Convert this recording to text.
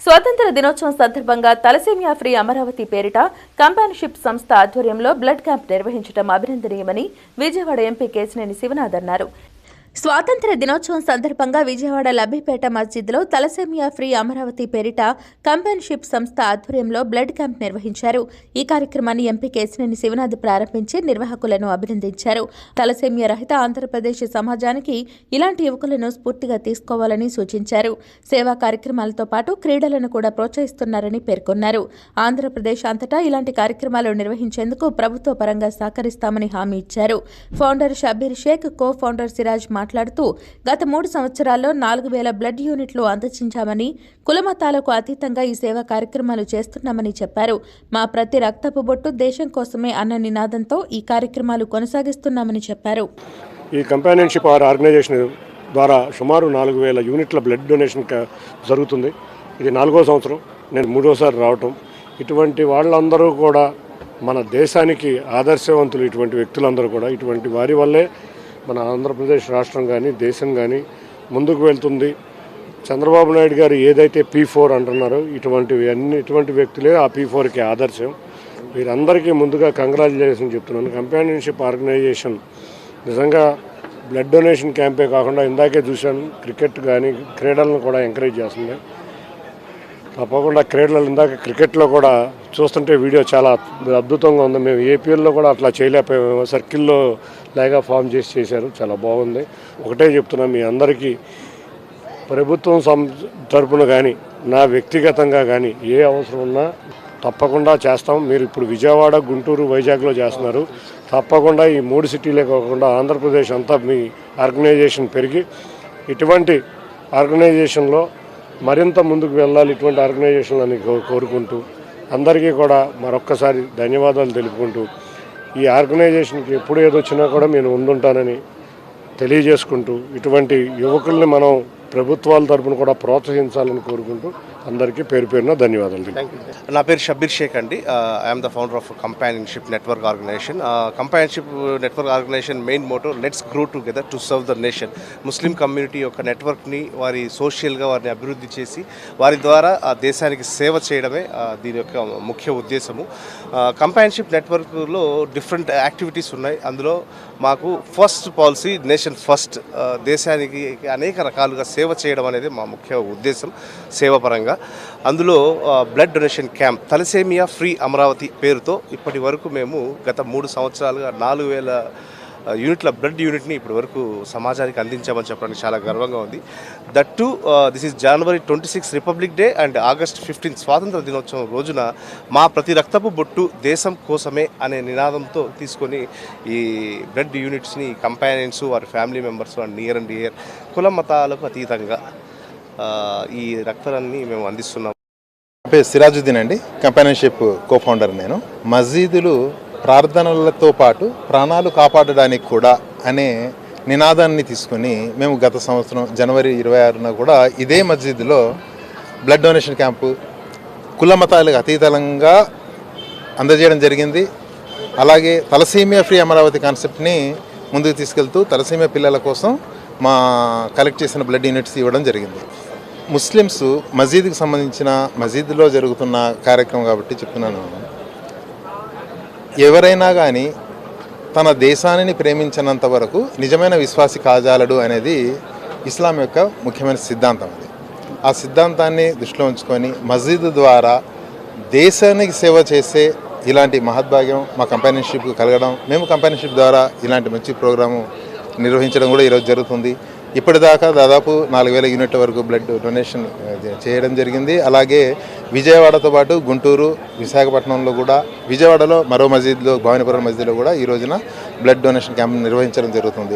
స్వాతంత్ర దినోత్సవం సందర్భంగా తలసేమియా ఫ్రీ అమరావతి పేరిట కంపానిషిప్ సంస్థ ఆధ్వర్యంలో బ్లడ్ క్యాంప్ నిర్వహించడం అభినందనీయమని విజయవాడ ఎంపీ కేశినేని శివనాథ్ అన్నారు. స్వాతంత్ర దినోత్సవం సందర్భంగా విజయవాడ లబ్బిపేట మస్జిద్లో తలసేమియా ఫ్రీ అమరావతి పేరిట కంపానిషిప్ సంస్థ ఆధ్వర్యంలో బ్లడ్ క్యాంప్ నిర్వహించారు. ఈ కార్యక్రమాన్ని ఎంపీ కేశినేని శివనాథ్ ప్రారంభించి నిర్వాహకులను అభినందించారు. తలసేమియా రహిత ఆంధ్రప్రదేశ్ సమాజానికి ఇలాంటి యువకులను స్ఫూర్తిగా తీసుకోవాలని సూచించారు. సేవా కార్యక్రమాలతో పాటు క్రీడలను కూడా ప్రోత్సహిస్తున్నారని పేర్కొన్నారు. ఆంధ్రప్రదేశ్ అంతటా ఇలాంటి కార్యక్రమాలు నిర్వహించేందుకు ప్రభుత్వ పరంగా సహకరిస్తామని హామీ ఇచ్చారు. Founder Shabbir Shaik, co founder Siraj మాట్లాడుతూ గత 3 సంవత్సరాల్లో 4000 బ్లడ్ యూనిట్లు అందజేశామని, కులమతాలకు అతీతంగా ఈ సేవా కార్యక్రమాలు చేస్తున్నామని చెప్పారు. మా ప్రతి రక్తపు బొట్టు దేశం కోసమే అన్న నినాదంతో ఈ కార్యక్రమాలు కొనసాగిస్తున్నామని చెప్పారు. ఈ కంపానియన్షిప్ ఆర్గనైజేషన్ ద్వారా సుమారు 4000 యూనిట్ల బ్లడ్ డొనేషన్ జరుగుతుంది. ఇది 4వ సంవత్సరం, నేను 3వసారి రావటం. ఇటువంటి వాళ్ళందరూ కూడా మన దేశానికి ఆదర్శవంతులు. ఇటువంటి వ్యక్తులందరూ కూడా ఇటువంటి వారి వల్లే మన ఆంధ్రప్రదేశ్ రాష్ట్రం కానీ దేశం కానీ ముందుకు వెళ్తుంది. చంద్రబాబు నాయుడు గారు ఏదైతే P4 అంటున్నారో ఇటువంటి వ్యక్తులే ఆ P4కి ఆదర్శం. వీరందరికీ ముందుగా కంగ్రాచులేషన్ చెప్తున్నాను. కంపానియన్షిప్ ఆర్గనైజేషన్ నిజంగా బ్లడ్ డొనేషన్ క్యాంపే కాకుండా ఇందాకే చూశాను, క్రికెట్ కానీ క్రీడలను కూడా ఎంకరేజ్ చేస్తుంది. తప్పకుండా ఇందాక క్రికెట్లో కూడా చూస్తుంటే వీడియో చాలా అద్భుతంగా ఉంది. మేము ఏపీఎల్లో కూడా అట్లా చేయలేకపోయాము. సర్కిల్లో లాగా ఫామ్ చేశారు, చాలా బాగుంది. ఒకటే చెప్తున్నా, మీ అందరికీ ప్రభుత్వం తరపున కానీ నా వ్యక్తిగతంగా కానీ ఏ అవసరం ఉన్నా తప్పకుండా చేస్తాం. మీరు ఇప్పుడు విజయవాడ, గుంటూరు, వైజాగ్లో చేస్తున్నారు. తప్పకుండా ఈ 3 సిటీలే కాకుండా ఆంధ్రప్రదేశ్ అంతా మీ ఆర్గనైజేషన్ పెరిగి ఇటువంటి ఆర్గనైజేషన్లో మరింత ముందుకు వెళ్ళాలి. ఇటువంటి ఆర్గనైజేషన్లని కోరుకుంటూ అందరికీ కూడా మరొక్కసారి ధన్యవాదాలు తెలుపుకుంటూ ఈ ఆర్గనైజేషన్కి ఎప్పుడు ఏదొచ్చినా కూడా నేను ముందుంటానని తెలియజేసుకుంటూ ఇటువంటి యువకుల్ని మనం ప్రభుత్వాల తరపున కూడా ప్రోత్సహించాలని కోరుకుంటూ అందరికీ పేరు పేరున ధన్యవాదాలు. నా పేరు షబ్బీర్ షేక్ అండి. I'm the founder of companionship network organization. Companionship network organization main motto let's grow together to serve the nation. Muslim community యొక్క నెట్వర్క్ని వారి సోషల్గా వారిని అభివృద్ధి చేసి వారి ద్వారా ఆ దేశానికి సేవ చేయడమే దీని యొక్క ముఖ్య ఉద్దేశము. కంపానియన్షిప్ నెట్వర్క్లో డిఫరెంట్ యాక్టివిటీస్ ఉన్నాయి. అందులో మాకు ఫస్ట్ పాలసీ నేషన్ ఫస్ట్, దేశానికి అనేక రకాలుగా సేవ చేయడం అనేది మా ముఖ్య ఉద్దేశం సేవాపరంగా. అందులో blood donation camp thalassemia free Amaravati పేరుతో ఇప్పటి వరకు మేము గత 3 సంవత్సరాలుగా 4000 యూనిట్ల బ్లడ్ యూనిట్ని ఇప్పటి వరకు సమాజానికి అందించామని చెప్పడానికి చాలా గర్వంగా ఉంది. That this is January 26 republic day and August 15 స్వాతంత్ర దినోత్సవం రోజున మా ప్రతి రక్తపు బొట్టు దేశం కోసమే అనే నినాదంతో తీసుకొని ఈ బ్లడ్ యూనిట్స్ని కంపానియన్స్, వారి family members and near and dear కుల మతాలకు అతీతంగా ఈ రక్తాన్ని మేము అందిస్తున్నాం. పేరు సిరాజుద్దీన్ అండి, కంపానియన్షిప్ కో ఫౌండర్ నేను. మసీదులు ప్రార్థనలతో పాటు ప్రాణాలు కాపాడడానికి కూడా అనే నినాదాన్ని తీసుకుని మేము గత సంవత్సరం జనవరి 26న కూడా ఇదే మస్జిద్లో బ్లడ్ డొనేషన్ క్యాంపు కుల మతాలకు అతీతంగా అందజేయడం జరిగింది. అలాగే తలసేమియా ఫ్రీ అమరావతి కాన్సెప్ట్ని ముందుకు తీసుకెళ్తూ తలసేమియా పిల్లల కోసం మా కలెక్ట్ చేసిన బ్లడ్ యూనిట్స్ ఇవ్వడం జరిగింది. ముస్లిమ్స్ మసీదుకి సంబంధించిన మసీదులో జరుగుతున్న కార్యక్రమం కాబట్టి చెప్తున్నాను, ఎవరైనా కానీ తన దేశాన్ని ప్రేమించినంత వరకు నిజమైన విశ్వాసి కాజాలడు అనేది ఇస్లాం యొక్క ముఖ్యమైన సిద్ధాంతం. అది ఆ సిద్ధాంతాన్ని దృష్టిలో ఉంచుకొని మస్జిద్ ద్వారా దేశానికి సేవ చేసే ఇలాంటి మహద్భాగ్యం మా కంపానియన్షిప్ కలగడం, మేము కంపానియన్షిప్ ద్వారా ఇలాంటి మంచి ప్రోగ్రాము నిర్వహించడం కూడా ఈరోజు జరుగుతుంది. ఇప్పటిదాకా దాదాపు 4000 యూనిట్ల వరకు బ్లడ్ డొనేషన్ చేయడం జరిగింది. అలాగే విజయవాడతో పాటు గుంటూరు, విశాఖపట్నంలో కూడా, విజయవాడలో మరో మసీద్లో, భవానీపురం మసీద్లో కూడా ఈ రోజున బ్లడ్ డొనేషన్ క్యాంప్ నిర్వహించడం జరుగుతుంది.